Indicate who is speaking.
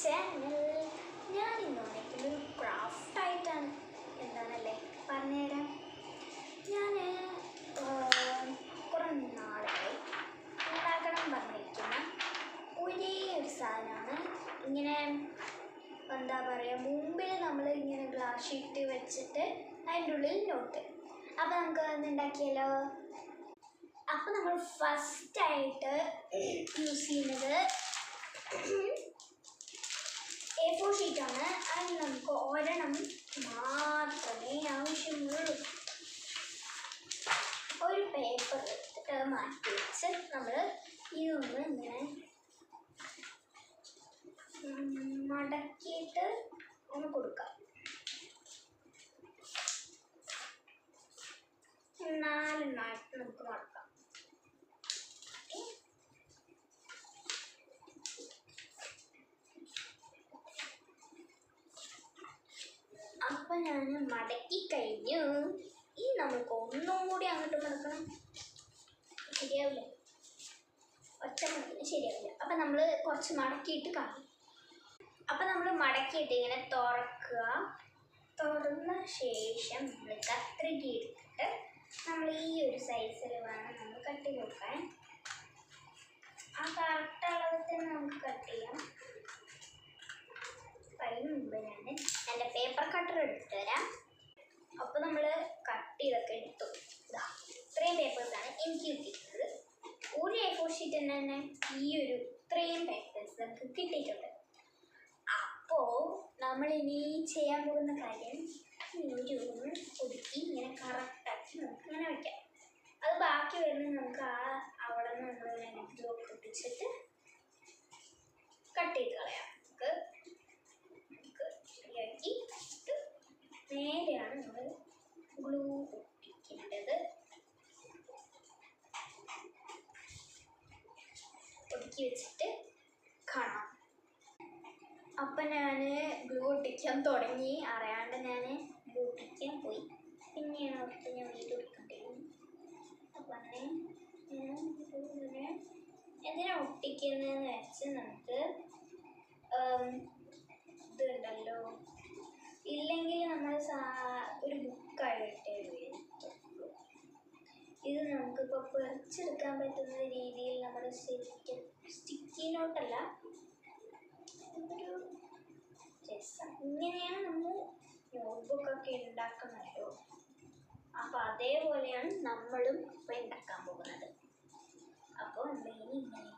Speaker 1: Channel. ഞാൻ ഇന്ന് വന്നിരിക്കുന്നത് ഒരു ക്രാഫ്റ്റായിട്ടാണ്. എന്താണല്ലേ പറഞ്ഞുതരാം. ഞാൻ കുറേ നാളായി ഉണ്ടാക്കണം പറഞ്ഞിരിക്കുന്ന ഒരേ ഒരു സാധനമാണ്. ഇങ്ങനെ എന്താ പറയുക, മുമ്പിൽ നമ്മൾ ഇങ്ങനെ ഗ്ലാസ് ഷീറ്റ് വെച്ചിട്ട് അതിൻ്റെ ഉള്ളിൽ നോട്ട്. അപ്പോൾ നമുക്ക് അത് ഉണ്ടാക്കിയാലോ. അപ്പോൾ നമ്മൾ ഫസ്റ്റായിട്ട് യൂസ് ചെയ്യുന്നത് A4 ഷീറ്റാണ്. അതിന് നമുക്ക് ഒരെണ്ണം മാത്രമേ ആവശ്യമുള്ളൂ. ഒരു പേപ്പർ എടുത്തിട്ട് അത് മാറ്റി വെച്ച് നമ്മൾ ഇതൊന്ന് ഇങ്ങനെ മടക്കിയിട്ട് ഒന്ന് കൊടുക്കാം. 4 എണ്ണമായിട്ട് നമുക്ക് മടക്കാം. അപ്പം ഞാൻ മടക്കി കഴിഞ്ഞു. ഇനി നമുക്ക് ഒന്നും കൂടി അങ്ങോട്ട് മടക്കണം. ശരിയാവില്ല, ഒറ്റ മടക്കിന് ശരിയാവില്ല. അപ്പം നമ്മൾ കുറച്ച് മടക്കിയിട്ട് കാണും. അപ്പം നമ്മൾ മടക്കിയിട്ട് ഇങ്ങനെ തുറക്കുക. തുറന്ന ശേഷം നമ്മൾ കത്രിക എടുത്തിട്ട് നമ്മൾ ഈ ഒരു സൈസിൽ വേണം നമ്മൾ കട്ട് ചെയ്ത് നോക്കാൻ. ആ കറക്റ്റ് അളവിൽ തന്നെ നമുക്ക് കട്ട് ചെയ്യാം. അതിന് മുമ്പ് ഞാൻ എൻ്റെ പേപ്പർ കട്ടർ എടുത്തിട്ട് വരാം. അപ്പോൾ നമ്മൾ കട്ട് ചെയ്തൊക്കെ എടുത്തു. ഇത്രയും പേപ്പേഴ്സാണ് എനിക്ക് കിട്ടിയിട്ടുള്ളത്. ഒരു A4 ഷീറ്റ് തന്നെ ഈ ഒരു ഇത്രയും പേപ്പേഴ്സ് നമുക്ക് കിട്ടിയിട്ടുണ്ട്. അപ്പോൾ നമ്മളിനി ചെയ്യാൻ പോകുന്ന കാര്യം, ഒരു ഒതുക്കി ഇങ്ങനെ കറക്റ്റാക്കി നമുക്ക് ഇങ്ങനെ വയ്ക്കാം. അത് ബാക്കി വരുന്നത് നമുക്ക് അവിടെ നിന്ന് നമ്മൾ ഗ്ലൂ ഒട്ടിച്ചിട്ട് കട്ട് ചെയ്ത് കളയാം. ശരിയാക്കി നേരെയാണ് നമ്മൾ ഗ്ലൂ ഒട്ടിക്കേണ്ടത്. ഒതുക്കി വെച്ചിട്ട് കാണാം. അപ്പം ഞാൻ ഗ്ലൂ ഒട്ടിക്കാൻ തുടങ്ങി. അറിയാണ്ട് ഞാൻ ഗ്ലൂ ഒട്ടിക്കാൻ പോയി. പിന്നെയാണ് ഓർത്ത് ഞാൻ വീട് ഒട്ടിക്കേണ്ടത്. അപ്പം അങ്ങനെ ഇങ്ങനെ എന്തിനാ ഒട്ടിക്കുന്നതെന്ന് വെച്ച് നമുക്ക് ഇതുണ്ടല്ലോ, ഇല്ലെങ്കിൽ നമ്മൾ ഒരു ബുക്കായിട്ട് എഴുതുള്ളൂ. ഇത് നമുക്കിപ്പോൾ പറിച്ചെടുക്കാൻ പറ്റുന്ന രീതിയിൽ നമ്മൾ സ്റ്റിക്കി നോട്ടല്ല, ഒരു രസം. ഇങ്ങനെയാണ് നമ്മൾ നോട്ട്ബുക്കൊക്കെ ഉണ്ടാക്കുന്നതല്ലോ. അപ്പോൾ അതേപോലെയാണ് നമ്മളും ഇപ്പോൾ ഉണ്ടാക്കാൻ പോകുന്നത്. അപ്പോൾ നമ്മൾ ഇനി ഇങ്ങനെ